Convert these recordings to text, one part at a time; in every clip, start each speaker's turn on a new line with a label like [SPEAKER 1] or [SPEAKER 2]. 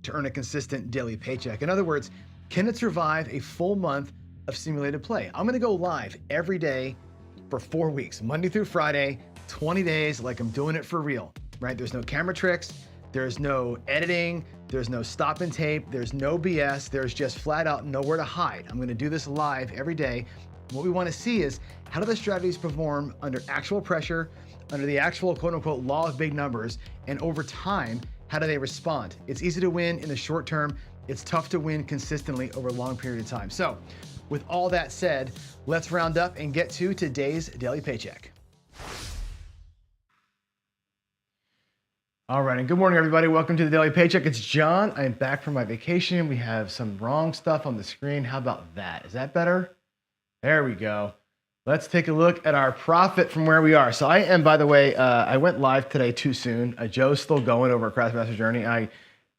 [SPEAKER 1] to earn a consistent daily paycheck? In other words, can it survive a full month of simulated play? I'm gonna go live every day for 4 weeks, Monday through Friday, 20 days, like I'm doing it for real, right? There's no camera tricks, there's no editing, there's no stop and tape, there's no BS, there's just flat out nowhere to hide. I'm gonna do this live every day. What we wanna see is, how do the strategies perform under actual pressure, under the actual quote unquote law of big numbers, and over time, how do they respond? It's easy to win in the short term. It's tough to win consistently over a long period of time. So with all that said, let's round up and get to today's daily paycheck. All right, and good morning, everybody. Welcome to the Daily Paycheck. It's John. I am back from my vacation. We have some wrong stuff on the screen. How about that? Is that better? There we go. Let's take a look at our profit from where we are. So I am, by the way, I went live today too soon. Joe's still going over Craftsmaster Journey. I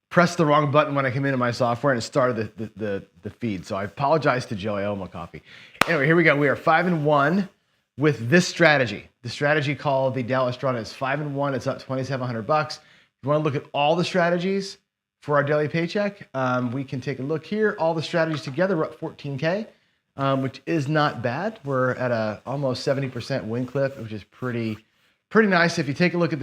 [SPEAKER 1] pressed the wrong button when I came into my software and it started the feed. So I apologize to Joe. I owe him a coffee. Anyway, here we go. We are 5-1 with this strategy. The strategy called the Dallas Drawdown is 5-1. It's up $2,700. If you want to look at all the strategies for our daily paycheck, we can take a look here. All the strategies together, we're up 14K. Which is not bad. We're at a almost 70% win clip, which is pretty nice. If you take a look at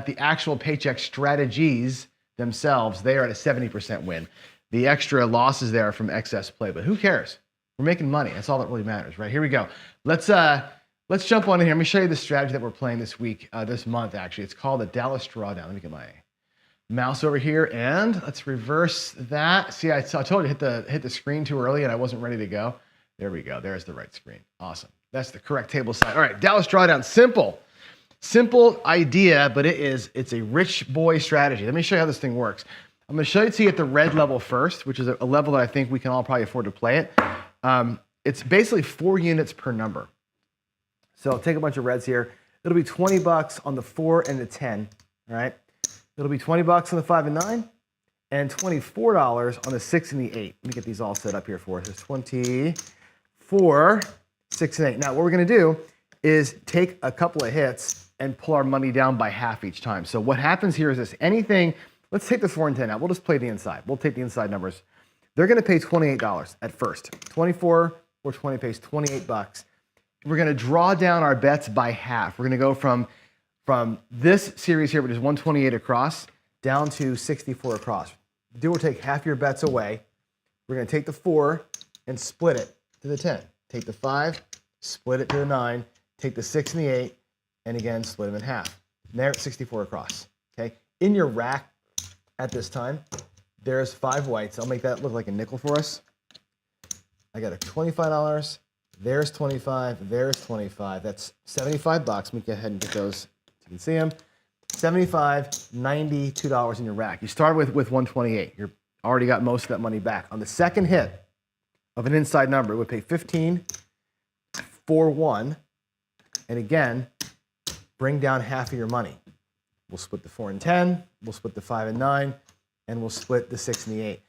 [SPEAKER 1] the actual paycheck strategies themselves, they are at a 70% win. The extra losses there are from excess play, but who cares? We're making money. That's all that really matters, right? Here we go. Let's jump on in here. Let me show you the strategy that we're playing this week, this month actually. It's called the Dallas Drawdown. Let me get my mouse over here and let's reverse that. See, I told you hit the screen too early and I wasn't ready to go. There we go. There's the right screen. Awesome. That's the correct table side. All right, Dallas Drawdown. Simple idea, but it's a rich boy strategy. Let me show you how this thing works. I'm going to show you to you at the red level first, which is a level that I think we can all probably afford to play it. It's basically 4 units per number. So I'll take a bunch of reds here. It'll be $20 on the 4 and the 10. All right. It'll be $20 on the 5 and 9. And $24 on the 6 and the 8. Let me get these all set up here for us. It's 24, 6, and 8. Now, what we're going to do is take a couple of hits and pull our money down by half each time. So what happens here is this. Anything, let's take the 4 and 10 out. We'll just play the inside. We'll take the inside numbers. They're going to pay $28 at first. 24 or 20 pays $28. We're going to draw down our bets by half. We're going to go from this series here, which is 128 across, down to 64 across. We'll take half your bets away. We're going to take the 4 and split it to the 10. Take the 5, split it to the 9, take the 6 and the 8, and again, split them in half. And there it's 64 across. Okay. In your rack at this time, there's 5 whites. I'll make that look like a nickel for us. I got a $25. There's 25. There's 25. That's $75. Let me go ahead and get those so you can see them. $75, $92 in your rack. You started with 128. You're already got most of that money back. On the second hit of an inside number, it would pay 15, 4, 1, and again, bring down half of your money. We'll split the 4 and 10, we'll split the 5 and 9, and we'll split the 6 and the 8.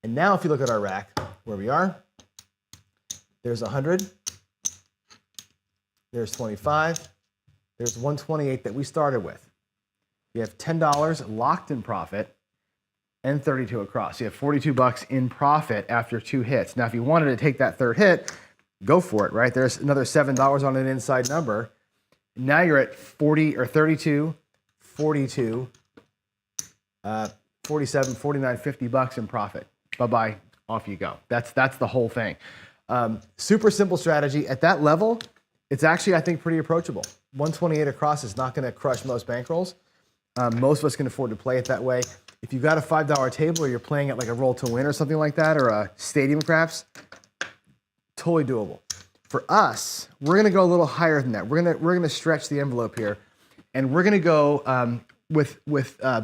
[SPEAKER 1] And now if you look at our rack, where we are, there's 100, there's 25, there's 128 that we started with. You have $10 locked in profit and 32 across. You have $42 in profit after 2 hits. Now, if you wanted to take that third hit, go for it, right? There's another $7 on an inside number. Now you're at 40 or 32, 42, 47, 49, $50 in profit. Bye-bye, off you go. That's the whole thing. Super simple strategy. At that level, it's actually, I think, pretty approachable. 128 across is not going to crush most bankrolls. Most of us can afford to play it that way. If you've got a $5 table or you're playing at like a roll to win or something like that, or a stadium craps, totally doable. For us, we're going to go a little higher than that. We're going to stretch the envelope here, and we're going to go with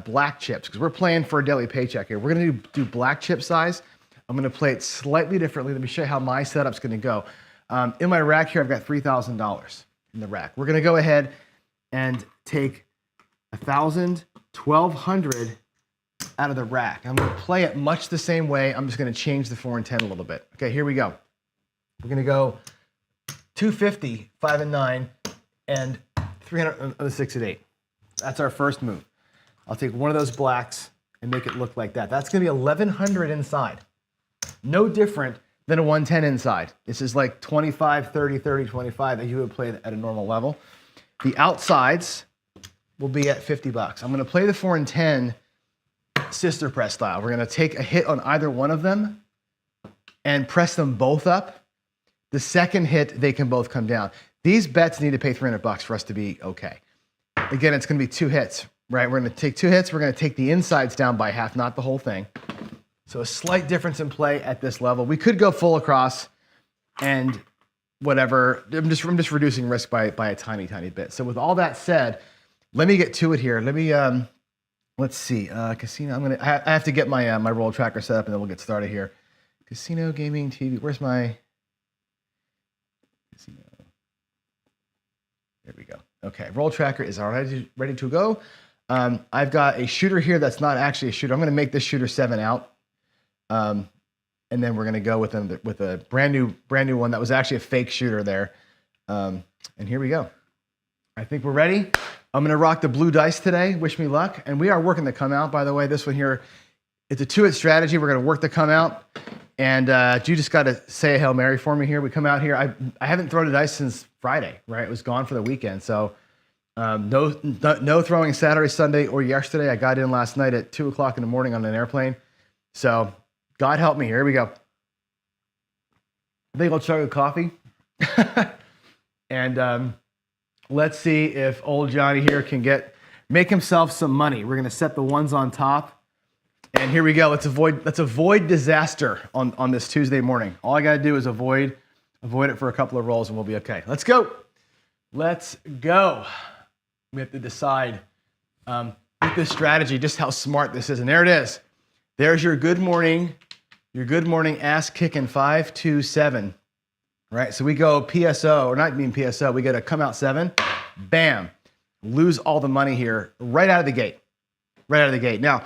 [SPEAKER 1] black chips because we're playing for a daily paycheck here. We're going to do black chip size. I'm going to play it slightly differently. Let me show you how my setup's going to go. In my rack here, I've got $3,000 in the rack. We're going to go ahead and take 1,000, 1,200 out of the rack. I'm going to play it much the same way. I'm just going to change the 4 and 10 a little bit. Okay, here we go. We're going to go 250, 5 and 9, and 300 on the 6 and 8. That's our first move. I'll take one of those blacks and make it look like that. That's gonna be 1,100 inside. No different than a 110 inside. This is like 25, 30, 30, 25 that you would play at a normal level. The outsides will be at 50 bucks. I'm gonna play the 4 and 10 sister press style. We're gonna take a hit on either one of them and press them both up. The second hit, they can both come down. These bets need to pay 300 bucks for us to be okay. Again, it's gonna be 2 hits, right? We're gonna take 2 hits, we're gonna take the insides down by half, not the whole thing. So a slight difference in play at this level. We could go full across and whatever. I'm just reducing risk by a tiny, tiny bit. So with all that said, let me get to it here. Let me, let's see, casino. I have to get my my roll tracker set up and then we'll get started here. Casino, gaming, TV. Where's my casino? There we go. Okay, roll tracker is already ready to go. I've got a shooter here that's not actually a shooter. I'm going to make this shooter 7 out. And then we're going to go with a brand new one that was actually a fake shooter there. And here we go. I think we're ready. I'm going to rock the blue dice today. Wish me luck. And we are working the come out, by the way. This one here, it's a 2-hit strategy. We're going to work the come out. And you just got to say a Hail Mary for me here. We come out here. I haven't thrown a dice since Friday, right? It was gone for the weekend. So no throwing Saturday, Sunday, or yesterday. I got in last night at 2 o'clock in the morning on an airplane. So God help me. Here we go. I think I'll chug a coffee. And let's see if old Johnny here can make himself some money. We're going to set the ones on top. And here we go. Let's avoid disaster on this Tuesday morning. All I got to do is avoid it for a couple of rolls and we'll be okay. Let's go. Let's go. We have to decide with this strategy just how smart this is. And there it is. There's your good morning ass kicking 5-2-7. Right? So we go PSO, or not even PSO, we get a come out 7. Bam. Lose all the money here right out of the gate. Right out of the gate. Now,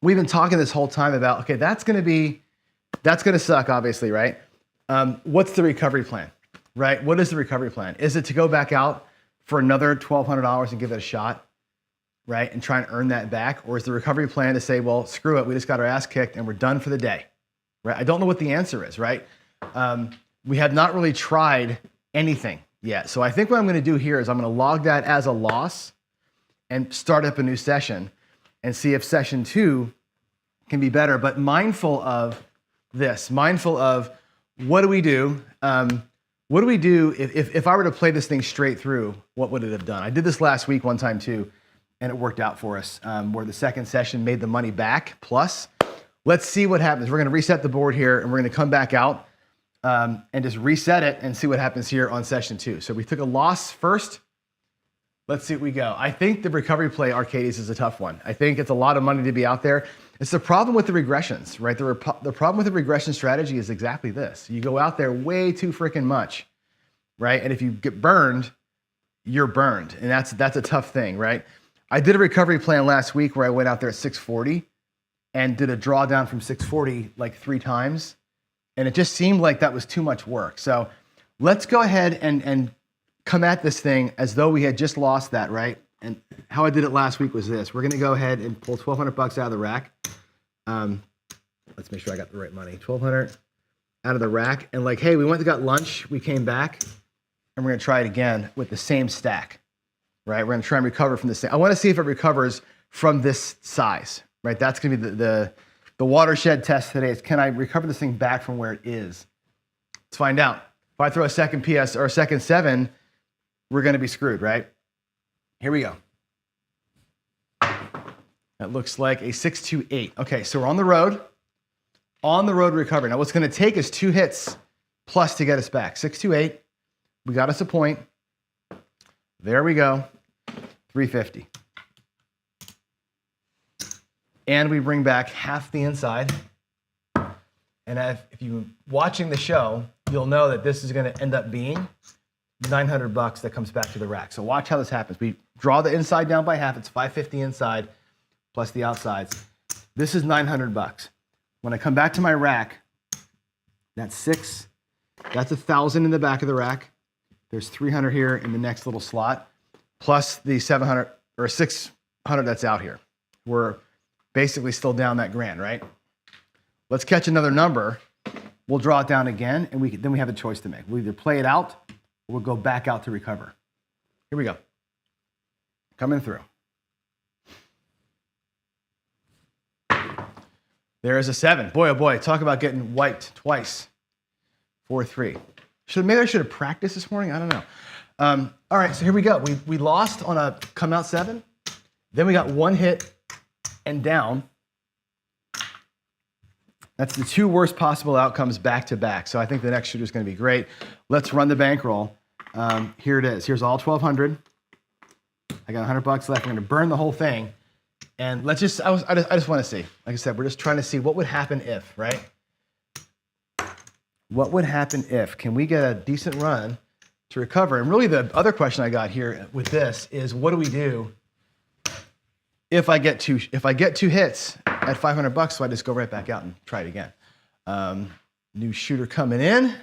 [SPEAKER 1] we've been talking this whole time about, okay, that's going to suck, obviously, right? What's the recovery plan, right? What is the recovery plan? Is it to go back out for another $1,200 and give it a shot, right? And try and earn that back? Or is the recovery plan to say, well, screw it, we just got our ass kicked and we're done for the day, right? I don't know what the answer is, right? We have not really tried anything yet. So I think what I'm going to do here is I'm going to log that as a loss and start up a new session and see if session 2 can be better, but mindful of this, mindful of what do we do? What do we do if I were to play this thing straight through, what would it have done? I did this last week one time too, and it worked out for us where the second session made the money back plus. Let's see what happens. We're going to reset the board here and we're going to come back out and just reset it and see what happens here on session 2. So we took a loss first. Let's see what we go. I think the recovery play, Arcades, is a tough one. I think it's a lot of money to be out there. It's the problem with the regressions, right? The problem with the regression strategy is exactly this. You go out there way too freaking much, right? And if you get burned, you're burned. And that's a tough thing, right? I did a recovery plan last week where I went out there at 640 and did a drawdown from 640 like 3 times. And it just seemed like that was too much work. So let's go ahead and come at this thing as though we had just lost that, right? And how I did it last week was this. We're going to go ahead and pull 1,200 bucks out of the rack. Let's make sure I got the right money. 1,200 out of the rack. And like, hey, we went and got lunch. We came back. And we're going to try it again with the same stack, right? We're going to try and recover from the same. I want to see if it recovers from this size, right? That's going to be the watershed test today is, can I recover this thing back from where it is? Let's find out. If I throw a second PS or a second 7, we're going to be screwed, right? Here we go. That looks like a 6-2-8. Okay, so we're on the road recovery. Now what's going to take is 2 hits plus to get us back. 6-2-8. We got us a point. There we go. 350. And we bring back half the inside. And if you're watching the show, you'll know that this is going to end up being 900 bucks that comes back to the rack. So watch how this happens. We draw the inside down by half. It's 550 inside plus the outsides. This is 900 bucks. When I come back to my rack, that's 6. That's 1,000 in the back of the rack. There's 300 here in the next little slot, plus the 700 or 600 that's out here. We're basically still down that grand, right? Let's catch another number. We'll draw it down again, and then we have a choice to make. We'll either play it out, or we'll go back out to recover. Here we go. Coming through. There is a 7. Boy, oh boy, talk about getting wiped twice. 4-3. Maybe I should have practiced this morning. I don't know. All right, so here we go. We lost on a come out 7. Then we got one hit and down. That's the 2 worst possible outcomes back to back. So I think the next shooter is going to be great. Let's run the bankroll. Here it is. Here's all 1,200. I got $100 left. I'm going to burn the whole thing. And let's just, I just want to see. Like I said, we're just trying to see what would happen if, right? What would happen if? Can we get a decent run to recover? And really the other question I got here with this is, what do we do if I get 2 hits at $500? So I just go right back out and try it again. New shooter coming in.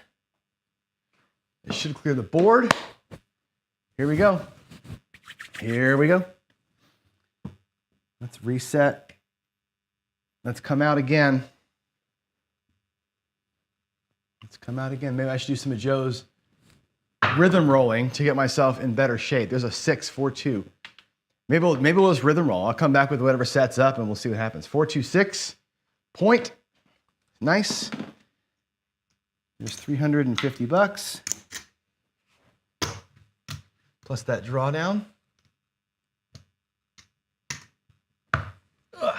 [SPEAKER 1] It should clear the board. Here we go. Here we go. Let's reset. Let's come out again. Let's come out again. Maybe I should do some of Joe's rhythm rolling to get myself in better shape. There's a 6, 4, 2. Maybe we'll just rhythm roll. I'll come back with whatever sets up and we'll see what happens. 4, 2, 6. Point. Nice. There's $350. Plus that drawdown. Ugh.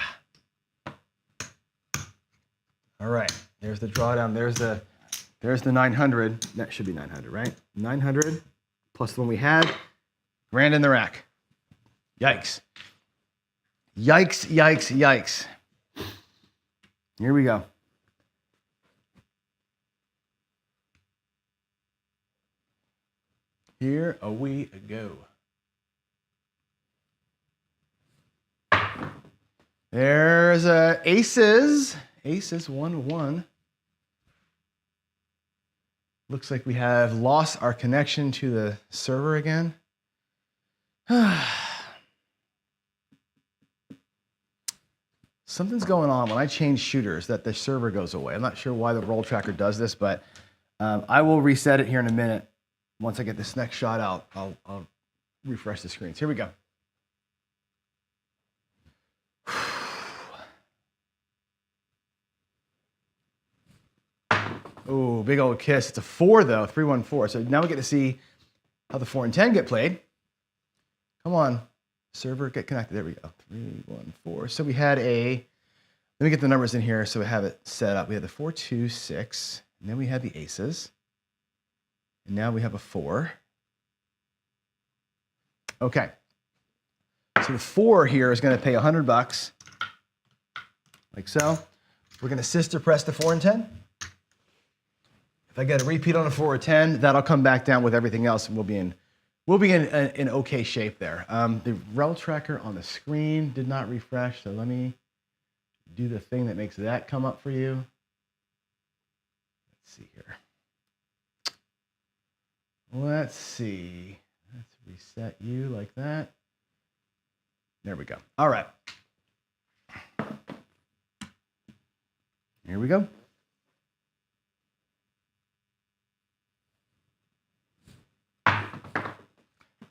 [SPEAKER 1] All right. There's the drawdown. There's the 900. That should be 900, right? 900 plus the one we had. Grand in the rack. Yikes. Yikes, yikes, yikes. Here we go. Here we go. There's aces. Aces 1-1. Looks like we have lost our connection to the server again. Something's going on when I change shooters that the server goes away. I'm not sure why the roll tracker does this, but I will reset it here in a minute. Once I get this next shot out, I'll refresh the screens. Here we go. Oh, big old kiss. It's a 4 though, 3-1-4. So now we get to see how the 4 and 10 get played. Come on, server, get connected. There we go. 3-1-4. So we had let me get the numbers in here so we have it set up. We had the 4, 2, 6, and then we had the aces. And now we have a 4. Okay. So the 4 here is going to pay $100, like so. We're going to sister press the 4 and 10. If I get a repeat on a 4 or 10, that'll come back down with everything else, and we'll be in okay shape there. The rel tracker on the screen did not refresh, so let me do the thing that makes that come up for you. Let's see here. Let's see. Let's reset you like that. There we go. All right. Here we go.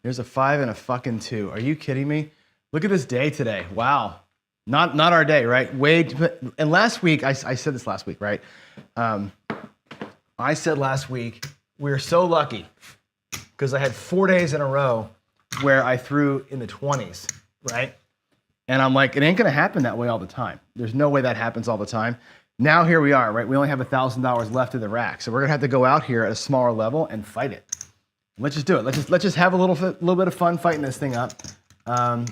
[SPEAKER 1] There's a 5 and a fucking 2. Are you kidding me? Look at this day today. Wow. Not our day, right? And last week, I said this last week, right? I said last week, we're so lucky because I had 4 days in a row where I threw in the 20s, right? And I'm like, it ain't gonna happen that way all the time. There's no way that happens all the time. Now here we are, right? We only have $1,000 left in the rack. So we're gonna have to go out here at a smaller level and fight it. Let's just do it. Let's just have a little bit of fun fighting this thing up. And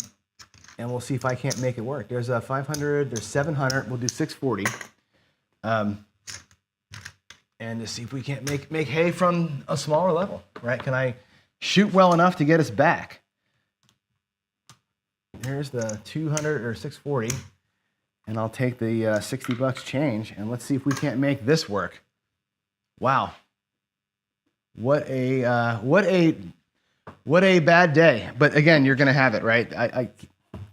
[SPEAKER 1] we'll see if I can't make it work. There's a 500, there's 700, we'll do 640. And to see if we can't make hay from a smaller level, right? Can I shoot well enough to get us back? Here's the 200 or 640, and I'll take the $60 change, and let's see if we can't make this work. Wow. What a bad day. But again, you're gonna have it, right? I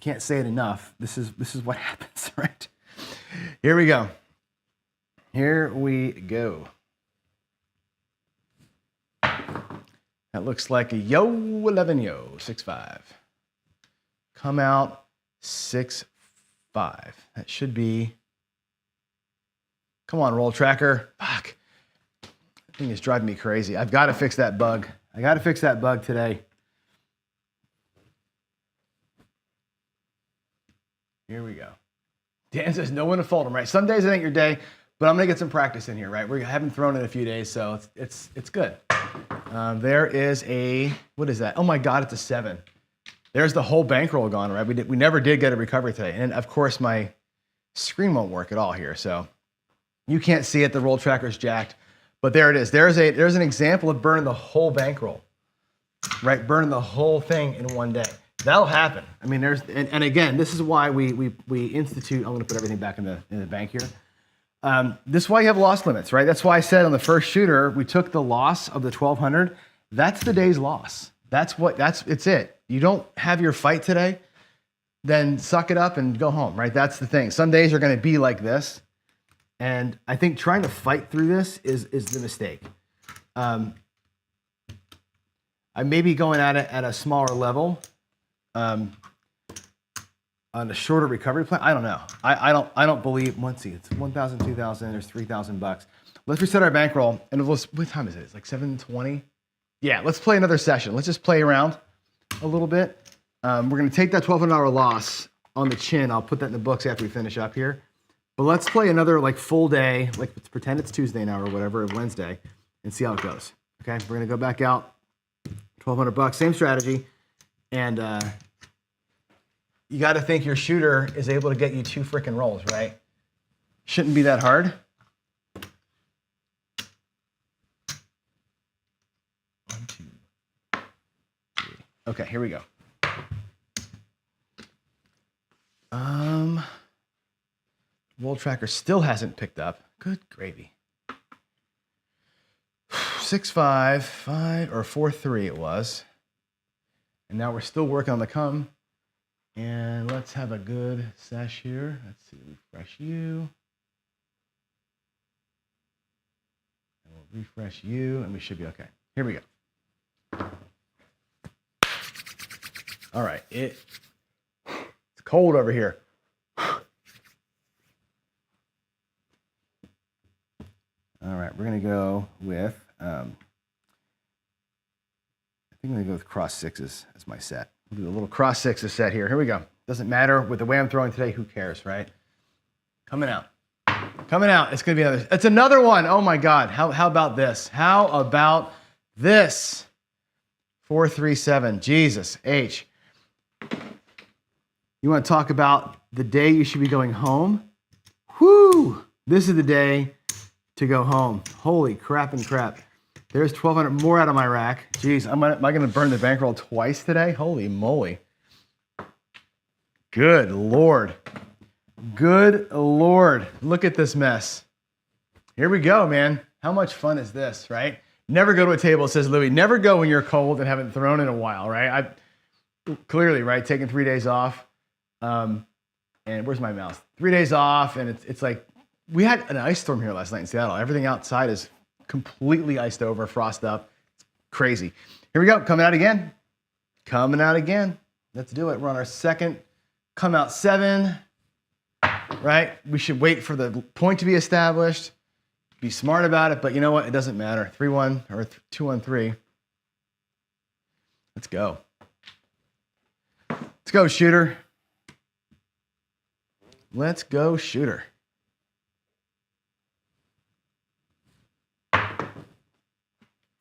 [SPEAKER 1] can't say it enough. This is what happens, right? Here we go. Here we go. That looks like a yo 11 yo 6-5. Come out 6-5. That should be. Come on, roll tracker. Fuck. That thing is driving me crazy. I've got to fix that bug. I got to fix that bug today. Here we go. Dan says no one to fold them, right? Some days it ain't your day, but I'm gonna get some practice in here, right? We haven't thrown in a few days, so it's good. There is a, what is that? Oh my God, it's a 7. There's the whole bankroll gone, right? We never did get a recovery today, and of course my screen won't work at all here, so you can't see it. The roll tracker's jacked, but there it is. There's an example of burning the whole bankroll, right? Burning the whole thing in one day. That'll happen. I mean, and again, this is why we institute. I'm going to put everything back in the bank here. This is why you have loss limits, right? That's why I said on the first shooter we took the loss of the 1,200. That's the day's loss. It's it. You don't have your fight today, then suck it up and go home, right? That's the thing. Some days are going to be like this, and I think trying to fight through this is the mistake. I may be going at it at a smaller level. On a shorter recovery plan, I don't know. I don't believe. Let's see, it's 1,000, 2,000. There's $3,000. Let's reset our bankroll. And what time is it? It's like 7:20. Yeah, let's play another session. Let's just play around a little bit. We're gonna take that $1,200 loss on the chin. I'll put that in the books after we finish up here. But let's play another like full day. Like let's pretend it's Tuesday now or whatever, or Wednesday, and see how it goes. Okay, we're gonna go back out. $1,200. Same strategy. And you got to think your shooter is able to get you 2 freaking rolls, right? Shouldn't be that hard. 1, 2, 3. Okay, here we go. Roll tracker still hasn't picked up. Good gravy. 6-5, 5 or 4-3 it was. And now we're still working on the come. And let's have a good sesh here. Let's see, refresh you. And we'll refresh you, and we should be okay. Here we go. All right, it's cold over here. All right, we're gonna go with, I think I'm gonna go with cross 6s as my set. We'll do a little cross 6s set here. Here we go. Doesn't matter with the way I'm throwing today. Who cares, right? Coming out. Coming out. It's gonna be another. It's another one. Oh my God. How about this? How about this? 4-3-7. Jesus H. You want to talk about the day you should be going home? Whoo! This is the day to go home. Holy crap and crap. There's 1,200 more out of my rack. Jeez, am I going to burn the bankroll twice today? Holy moly. Good Lord. Good Lord. Look at this mess. Here we go, man. How much fun is this, right? Never go to a table, says Louis. Never go when you're cold and haven't thrown in a while, right? Clearly, right, taking 3 days off. And where's my mouse? 3 days off, and it's like, we had an ice storm here last night in Seattle. Everything outside is completely iced over, frost up. It's crazy. Here we go, coming out again. Coming out again. Let's do it. We're on our second come out 7, right? We should wait for the point to be established, be smart about it, but you know what? It doesn't matter. 3-1 or 2-1-3. Let's go. Let's go, shooter. Let's go, shooter.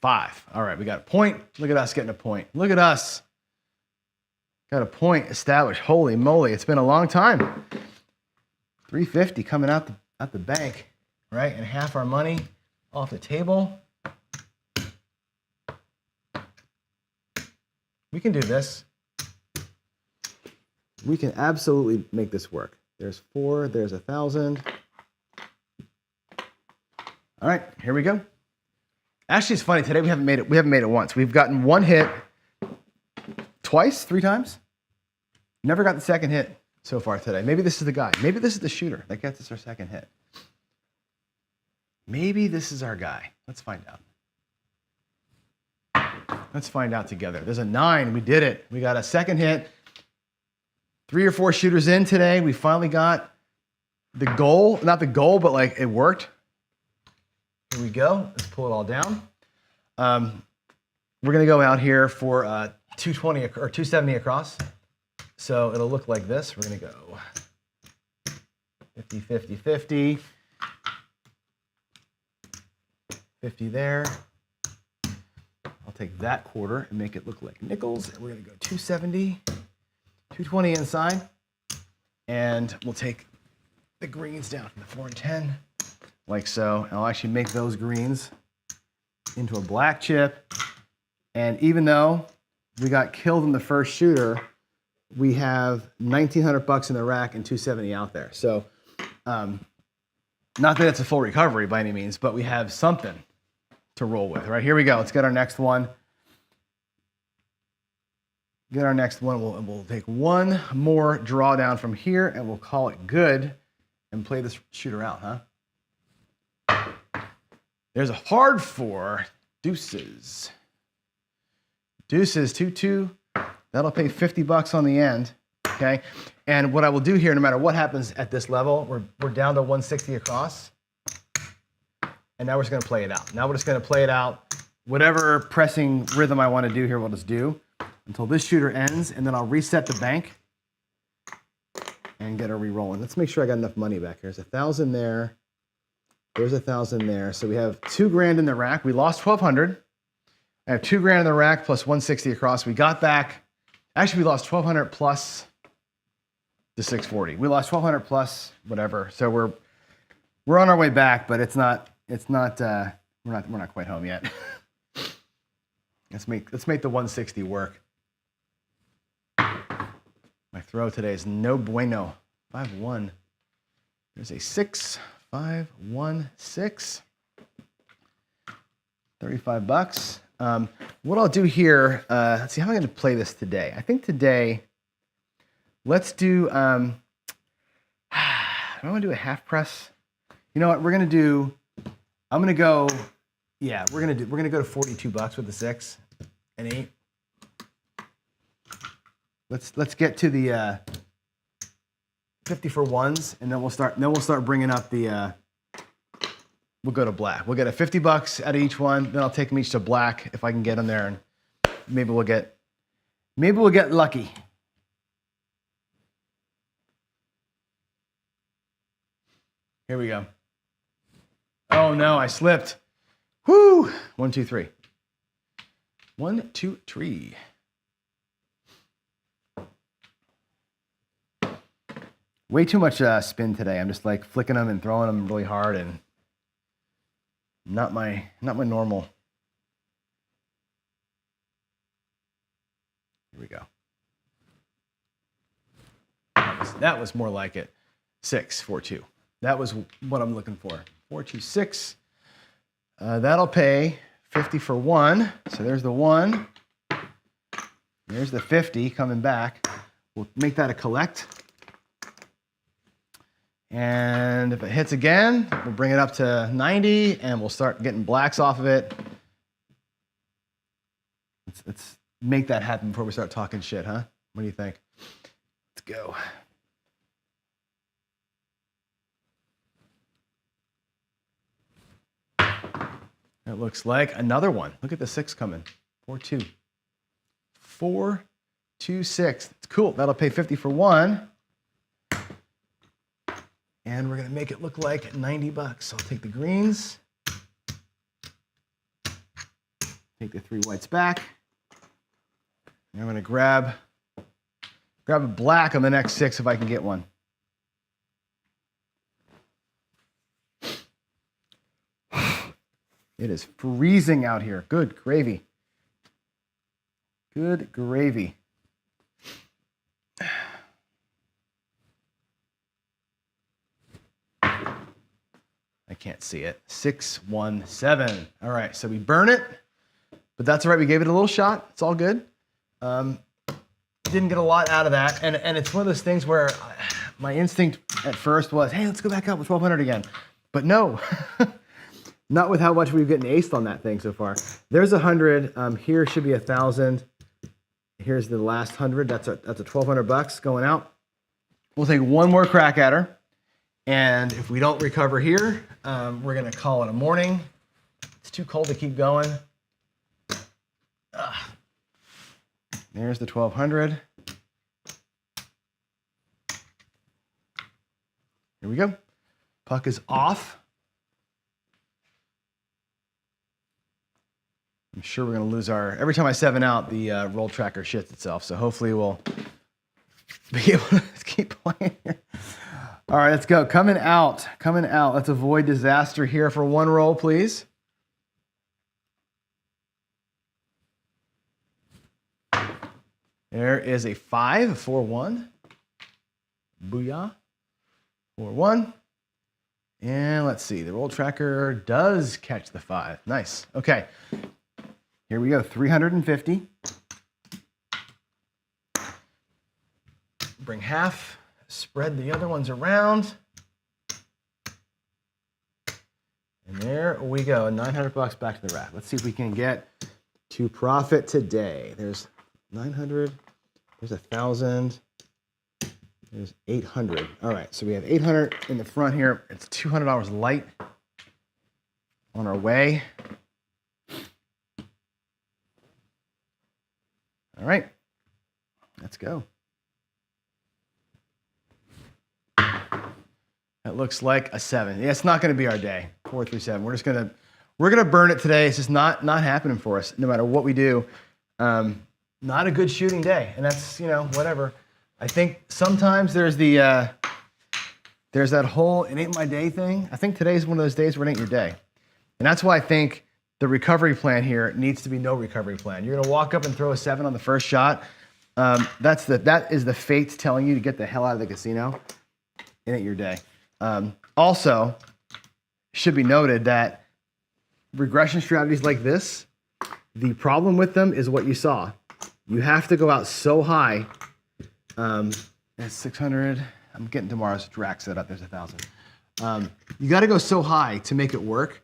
[SPEAKER 1] Five. All right, we got a point. Look at us getting a point. Look at us. Got a point established. Holy moly, it's been a long time. 350 coming out the bank, right? And half our money off the table. We can do this. We can absolutely make this work. There's 4, there's 1,000. All right, here we go. Actually, it's funny. Today we haven't made it once. We've gotten one hit twice, 3 times. Never got the second hit so far today. Maybe this is the guy. Maybe this is the shooter that gets us our second hit. Maybe this is our guy. Let's find out. Let's find out together. There's a 9. We did it. We got a second hit. 3 or 4 shooters in today. We finally got the goal. Not the goal, but like it worked. Here we go. Let's pull it all down. We're going to go out here for 220 or 270 across. So it'll look like this. We're going to go 50, 50, 50. 50 there. I'll take that quarter and make it look like nickels. And we're going to go 270, 220 inside. And we'll take the greens down from the 4 and 10, like so. And I'll actually make those greens into a black chip. And even though we got killed in the first shooter, we have $1,900 in the rack and 270 out there. So not that it's a full recovery by any means, but we have something to roll with. All right, here we go. Let's get our next one. Get our next one. We'll take one more drawdown from here and we'll call it good and play this shooter out, huh? There's a hard 4, deuces. Deuces, 2-2. That'll pay $50 on the end, okay? And what I will do here, no matter what happens at this level, we're down to 160 across. And now we're just gonna play it out. Now we're just gonna play it out. Whatever pressing rhythm I wanna do here, we'll just do until this shooter ends, and then I'll reset the bank and get a re-rolling. Let's make sure I got enough money back here. There's 1,000 there. There's 1,000 there. So we have $2,000 in the rack. We lost 1,200. I have $2,000 in the rack plus 160 across. We got back, actually we lost 1,200 plus the 640. We lost 1,200 plus whatever. So we're on our way back, but we're not quite home yet. Let's make the 160 work. My throw today is no bueno. 5-1. There's a 6, 5, 1, 6. $35. What I'll do here, let's see how I'm going to play this today. I think today, let's do, do I want to do a half press? You know what, I'm going to go to $42 with the 6 and 8. Let's get to the 50 for ones, and then we'll start bringing up the we'll go to black. We'll get a $50 out of each one, then I'll take them each to black if I can get them there, and maybe we'll get lucky. Here we go. Oh no, I slipped. Whoo! 1, 2, 3. 1, 2, 3. Way too much spin today. I'm just like flicking them and throwing them really hard, and not my normal. Here we go. That was more like it. 6, 4, 2. That was what I'm looking for. 4, 2, 6. That'll pay 50 for 1. So there's the 1. There's the 50 coming back. We'll make that a collect. And if it hits again, we'll bring it up to 90 and we'll start getting blacks off of it. Let's make that happen before we start talking shit, huh? What do you think? Let's go. It looks like another one. Look at the 6 coming. 4, 2. 4, 2, 6. It's cool. That'll pay 50 for 1. And we're going to make it look like $90. So I'll take the greens. Take the 3 whites back. And I'm going to grab a black on the next 6 if I can get one. It is freezing out here. Good gravy. Good gravy. I can't see it. 6, 1, 7. All right, so we burn it, but that's all right. We gave it a little shot. It's all good. didn't get a lot out of that. And it's one of those things where my instinct at first was, hey, let's go back up with 1200 again. But no, not with how much we've gotten aced on that thing so far. There's 100. Here should be 1,000. Here's the last 100. That's a 1,200 bucks going out. We'll take one more crack at her. And if we don't recover here, we're going to call it a morning. It's too cold to keep going. There's the 1,200. Here we go. Puck is off. I'm sure we're going to lose our... Every time I 7 out, the roll tracker shits itself. So hopefully we'll be able to keep playing here. All right, let's go. Coming out. Coming out. Let's avoid disaster here for one roll, please. There is a 5, 4-1. Booyah. 4-1. And let's see. The roll tracker does catch the 5. Nice. Okay. Here we go. 350. Bring half. Spread the other ones around. And there we go. 900 bucks back to the rack. Let's see if we can get to profit today. There's 900. There's 1,000. There's 800. All right, so we have 800 in the front here. It's $200 light on our way. All right, let's go. That looks like a 7. Yeah, it's not going to be our day. 4, 3, 7. We're gonna burn it today. It's just not happening for us. No matter what we do, not a good shooting day, and that's whatever. I think sometimes there's that whole "it ain't my day" thing. I think today's one of those days where it ain't your day, and that's why I think the recovery plan here needs to be no recovery plan. You're gonna walk up and throw a 7 on the first shot. That is the fates telling you to get the hell out of the casino. It ain't your day. Also, should be noted that regression strategies like this, the problem with them is what you saw. You have to go out so high. That's 600. I'm getting tomorrow's rack set up. There's 1,000. You got to go so high to make it work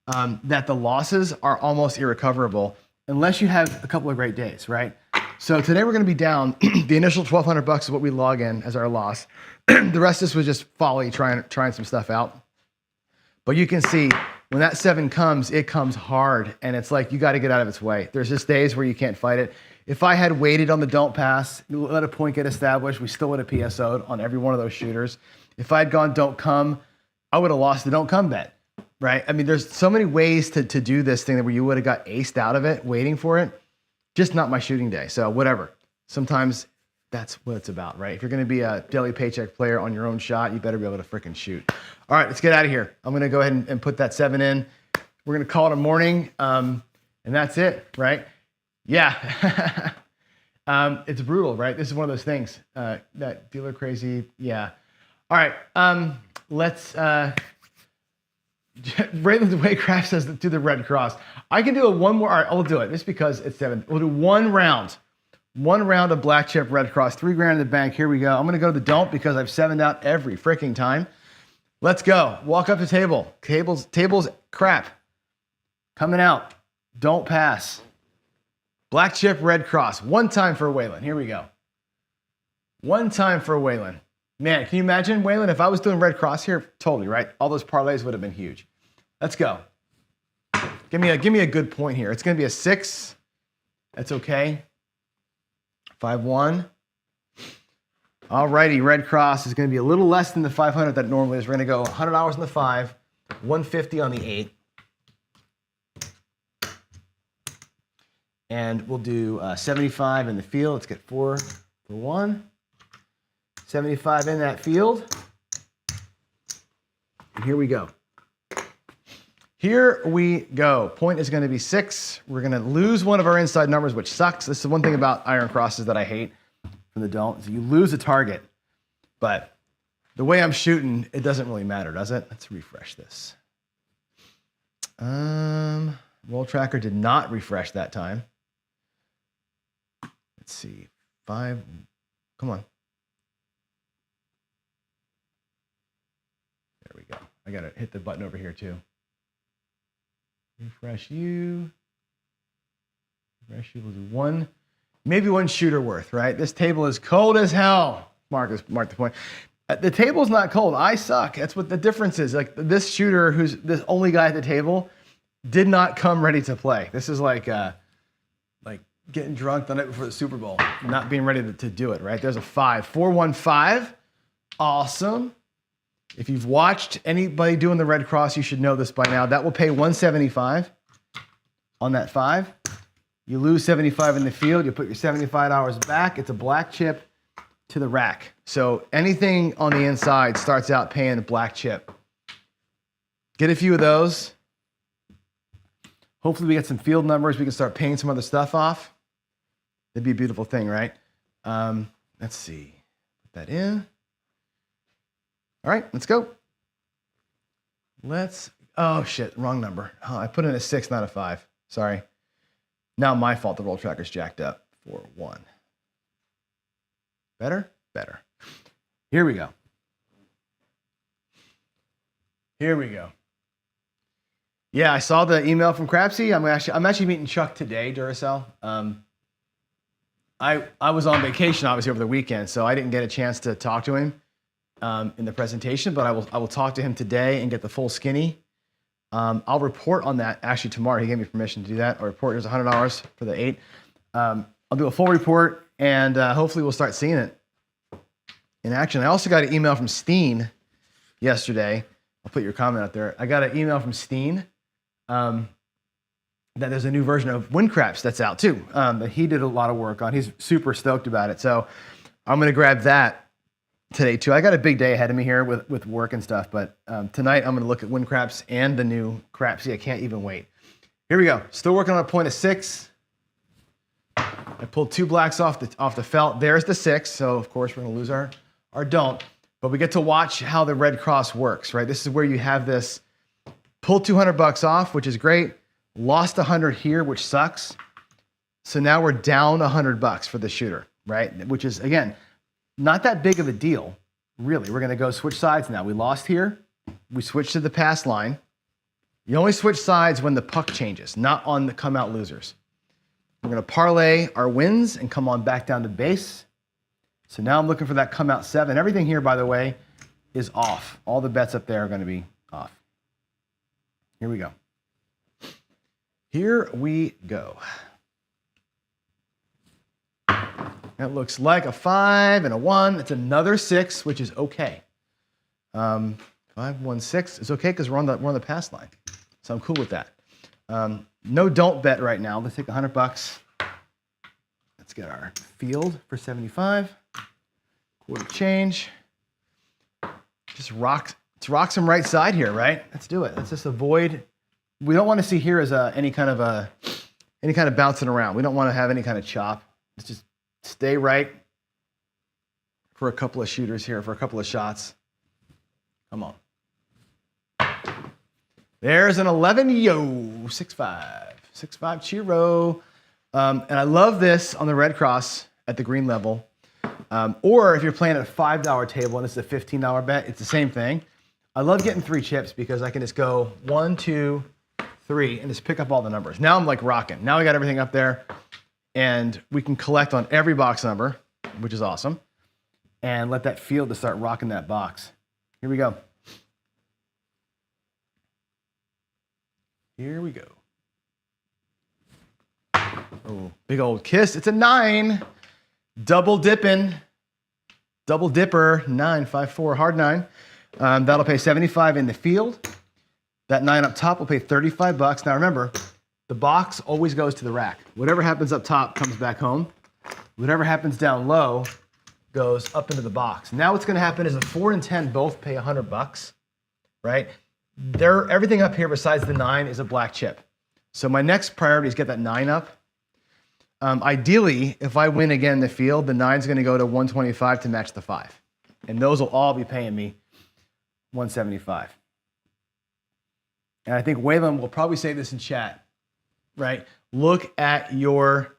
[SPEAKER 1] that the losses are almost irrecoverable unless you have a couple of great days, right? So today we're going to be down. The initial 1,200 bucks is what we log in as our loss. The rest of this was just folly, trying some stuff out. But you can see when that 7 comes, it comes hard, and it's like you got to get out of its way. There's just days where you can't fight it. If I had waited on the don't pass, let a point get established, we still would have PSO'd on every one of those shooters. If I had gone don't come, I would have lost the don't come bet, right? I mean, there's so many ways to do this thing where you would have got aced out of it waiting for it. Just not my shooting day. So whatever. Sometimes that's what it's about, right? If you're going to be a daily paycheck player on your own shot, you better be able to freaking shoot. All right, let's get out of here. I'm going to go ahead and put that 7 in. We're going to call it a morning, and that's it, right? Yeah. It's brutal, right? This is one of those things. That dealer crazy, yeah. All right, let's... Raylan's Waycraft says do the Red Cross. I can do a one more. All right, I'll do it just because it's 7. We'll do one round of black chip Red Cross. $3,000 in the bank. Here we go. I'm going to go to the don't because I've 7'd out every freaking time. Let's go. Walk up to table. Table's crap. Coming out. Don't pass. Black chip Red Cross. One time for Waylon. Here we go. One time for Waylon. Man, can you imagine, Waylon, if I was doing Red Cross here? Totally, right? All those parlays would have been huge. Let's go. Give me a good point here. It's going to be a 6. That's okay. 5-1. All righty, Red Cross is going to be a little less than the 500 that it normally is. We're going to go $100 on the 5, 150 on the 8. And we'll do 75 in the field. Let's get 4 for 1. 75 in that field. And here we go. Here we go. Point is going to be 6. We're going to lose one of our inside numbers, which sucks. This is one thing about iron crosses that I hate from the don't. So you lose a target. But the way I'm shooting, it doesn't really matter, does it? Let's refresh this. Roll tracker did not refresh that time. Let's see. 5. Come on. There we go. I got to hit the button over here too. Refresh you. Refresh you will do one, maybe one shooter worth, right? This table is cold as hell. Mark the point. The table's not cold. I suck. That's what the difference is. Like this shooter, who's the only guy at the table, did not come ready to play. This is like getting drunk the night before the Super Bowl, not being ready to do it, right? There's a 5. 415. Awesome. If you've watched anybody doing the Red Cross, you should know this by now. That will pay 175 on that 5. You lose 75 in the field. You put your $75 back. It's a black chip to the rack. So anything on the inside starts out paying a black chip. Get a few of those. Hopefully we get some field numbers. We can start paying some other stuff off. That'd be a beautiful thing, right? Let's see. Put that in. All right, let's go. Oh shit, wrong number. Oh, I put in a 6, not a 5. Sorry. Now my fault, the roll tracker's jacked up. 4, 1. Better? Better. Here we go. Here we go. Yeah, I saw the email from Crapsy. I'm actually meeting Chuck today, Duracell. I was on vacation, obviously, over the weekend, so I didn't get a chance to talk to him in the presentation, but I will talk to him today and get the full skinny. I'll report on that actually tomorrow. He gave me permission to do that. I'll report. Here's $100 for the 8. I'll do a full report, and hopefully we'll start seeing it in action. I also got an email from Steen yesterday. I'll put your comment out there. I got an email from Steen that there's a new version of Windcraps that's out too, that he did a lot of work on. He's super stoked about it. So I'm going to grab that today too. I got a big day ahead of me here with work and stuff, but tonight I'm going to look at Windcraps and the new Crapsy. I can't even wait. Here we go. Still working on a point of 6. I pulled 2 blacks off the felt. There's the 6. So of course we're going to lose our don't. But we get to watch how the Red Cross works, right? This is where you have this pull $200 off, which is great. Lost 100 here, which sucks. So now we're down $100 for the shooter, right? Which is, again, not that big of a deal, really. We're going to go switch sides now. We lost here. We switch to the pass line. You only switch sides when the puck changes, not on the come out losers. We're going to parlay our wins and come on back down to base. So now I'm looking for that come out 7. Everything here, by the way, is off. All the bets up there are going to be off. Here we go. Here we go. That looks like a 5 and a 1. It's another 6, which is okay. 5, 1, 6 is okay because we're on the pass line. So I'm cool with that. No don't bet right now. Let's take $100. Let's get our field for 75. Quarter change. Just rock. Let's rock some right side here, right? Let's do it. Let's just avoid. We don't want to see here as any kind of bouncing around. We don't want to have any kind of chop. Let's just stay right for a couple of shooters here, for a couple of shots. Come on. There's an 11. Yo, 6-5. 6-5 Chiro. And I love this on the Red Cross at the green level. Or if you're playing at a $5 table and it's a $15 bet, it's the same thing. I love getting 3 chips because I can just go 1, 2, 3 and just pick up all the numbers. Now I'm like rocking. Now we got everything up there and we can collect on every box number, which is awesome. And let that field to start rocking that box. Here we go. Here we go. Oh, big old kiss. It's a 9. Double dipping. Double dipper. 9, 5, 4, hard 9. That'll pay 75 in the field. That 9 up top will pay $35. Now remember, the box always goes to the rack. Whatever happens up top comes back home. Whatever happens down low goes up into the box. Now what's going to happen is a 4 and 10 both pay $100, right? Everything up here besides the 9 is a black chip. So my next priority is get that 9 up. Ideally, if I win again in the field, the 9 is going to go to 125 to match the 5. And those will all be paying me 175. And I think Waylon will probably say this in chat, right? Look at your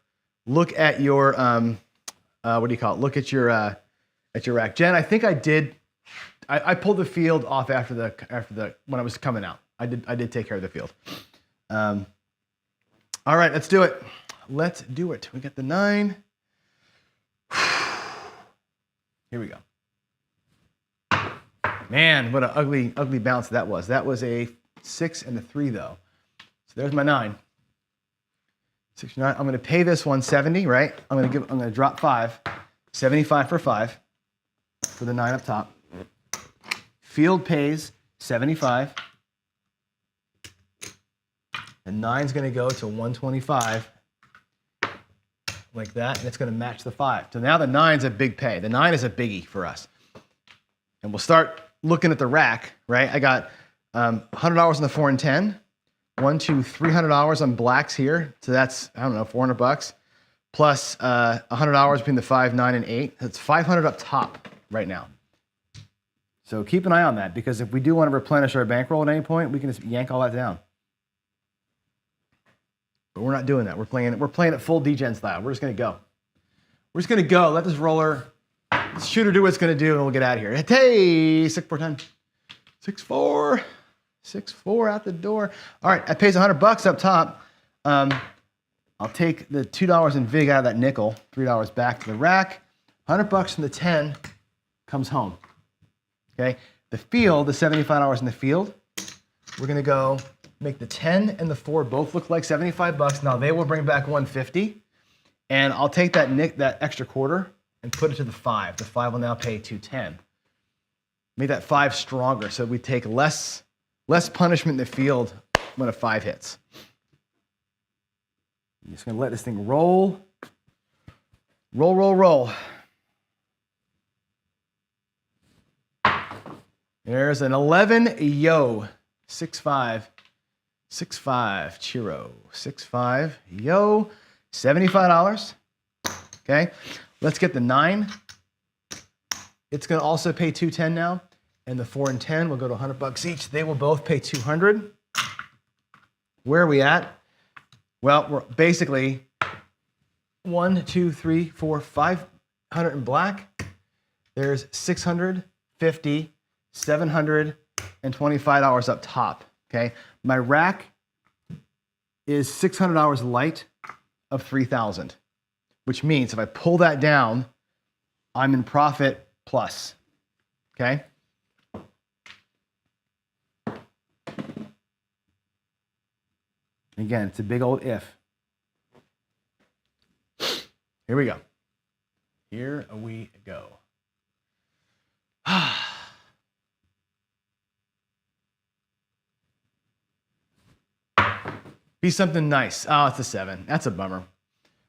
[SPEAKER 1] what do you call it? Look at your rack. Jen, I think I did. I pulled the field off after the when I was coming out. I did take care of the field. All right, let's do it. Let's do it. We got the 9. Here we go. Man, what an ugly bounce that was. That was a 6 and a 3 though. So there's my 9. 69. I'm going to pay this 170, right? I'm going to drop 5. 75 for 5 for the 9 up top. Field pays 75. And 9's going to go to 125 like that, and it's going to match the 5. So now the 9's a big pay. The 9 is a biggie for us. And we'll start looking at the rack, right? I got $100 on the 4 and 10. $300 on blacks here. So that's, I don't know, $400 plus $100 between the 5, 9, and 8. That's $500 up top right now. So keep an eye on that, because if we do want to replenish our bankroll at any point, we can just yank all that down. But we're not doing that. We're playing it full degen style. We're just going to go. We're just going to go. Let this roller, shooter do what it's going to do, and we'll get out of here. Hey, 6, 4, 10. 6, 4. 6, 4 out the door. All right, that pays $100 up top. I'll take the $2 in VIG out of that nickel, $3 back to the rack. $100 from the 10 comes home. Okay, the field, the $75 in the field, we're gonna go make the 10 and the 4 both look like $75. Now they will bring back 150, and I'll take that extra quarter and put it to the 5. The 5 will now pay 210. Make that 5 stronger, so we take less punishment in the field when a 5 hits. I'm just gonna let this thing roll. Roll, roll, roll. There's an 11, yo. 6-5. 6-5, Chiro. 6-5, yo. $75. Okay, let's get the 9. It's gonna also pay 210 now. And the 4 and 10 will go to $100 each. They will both pay 200. Where are we at? Well, we're basically 1, 2, 3, 4, 500 in black. There's 650, $725 up top. Okay, my rack is $600 light of 3,000, which means if I pull that down, I'm in profit plus. Okay. Again, it's a big old if. Here we go. Here we go. Be something nice. Oh, it's a 7. That's a bummer.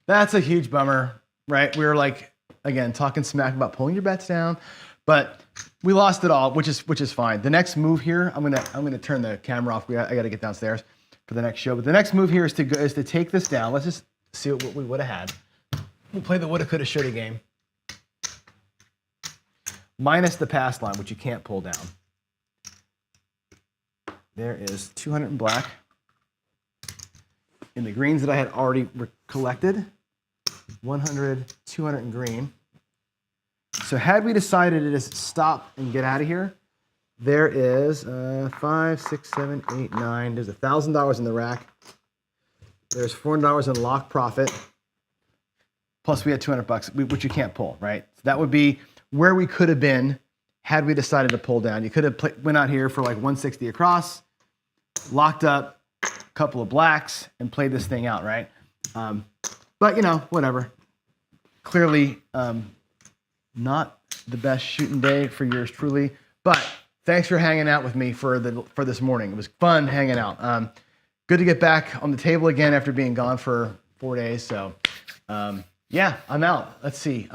[SPEAKER 1] That's a huge bummer, right? We were like, again, talking smack about pulling your bets down, but we lost it all, which is fine. The next move here, I'm gonna turn the camera off. I got to get downstairs for the next show. But the next move here is to take this down. Let's just see what we would have had. We'll play the woulda, coulda, shoulda game. Minus the pass line, which you can't pull down. There is 200 in black. In the greens that I had already collected, 100, 200 in green. So had we decided to just stop and get out of here, there is 5, 6, 7, 8, 9. There's $1,000 in the rack. There's $400 in lock profit. Plus we had $200, which you can't pull, right? So that would be where we could have been had we decided to pull down. You could have went out here for like 160 across, locked up a couple of blacks, and played this thing out, right? But you know, whatever. Clearly not the best shooting day for yours truly, but thanks for hanging out with me for this morning. It was fun hanging out. Good to get back on the table again after being gone for 4 days. So yeah, I'm out. Let's see.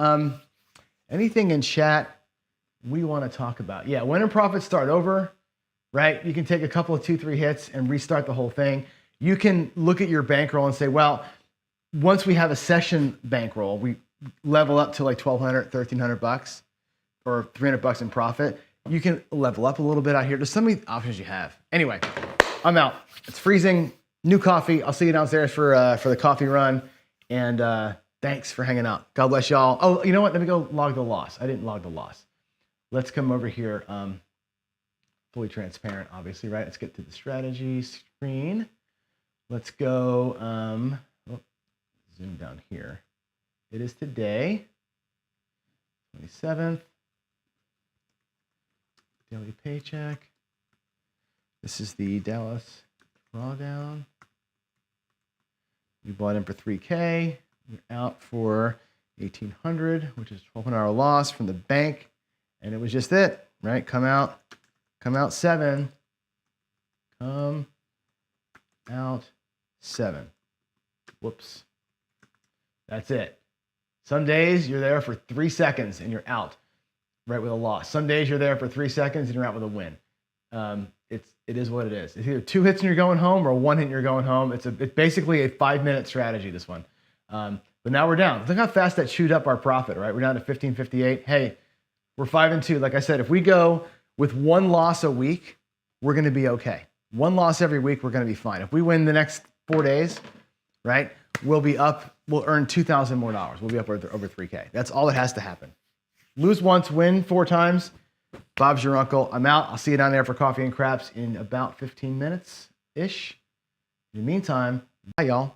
[SPEAKER 1] Anything in chat we want to talk about? Yeah, when and profits start over, right? You can take a couple of 2, 3 hits and restart the whole thing. You can look at your bankroll and say, well, once we have a session bankroll, we level up to like $1,200, $1,300 or $300 in profit. You can level up a little bit out here. There's so many options you have. Anyway, I'm out. It's freezing. New coffee. I'll see you downstairs for the coffee run. And Thanks for hanging out. God bless y'all. Oh, you know what? Let me go log the loss. I didn't log the loss. Let's come over here. Fully transparent, obviously, right? Let's get to the strategy screen. Let's go, zoom down here. It is today, 27th, daily paycheck. This is the Dallas Drawdown. You bought in for 3K. You're out for 1,800, which is $1,200 loss from the bank. And it was just it, right? Come out 7. Come out 7. Whoops. That's it. Some days you're there for 3 seconds and you're out, right, with a loss. Some days you're there for 3 seconds and you're out with a win. It is what it is. It's either 2 hits and you're going home or 1 hit and you're going home. It's basically a 5-minute strategy, this one. But now we're down. Look how fast that chewed up our profit, right? We're down to 1558. Hey, we're 5-2. Like I said, if we go with 1 loss a week, we're going to be okay. 1 loss every week, we're going to be fine. If we win the next 4 days, right, we'll be up. We'll earn $2,000 more. We'll be up over 3K. That's all that has to happen. Lose once, win 4 times. Bob's your uncle. I'm out. I'll see you down there for coffee and craps in about 15 minutes-ish. In the meantime, bye, y'all.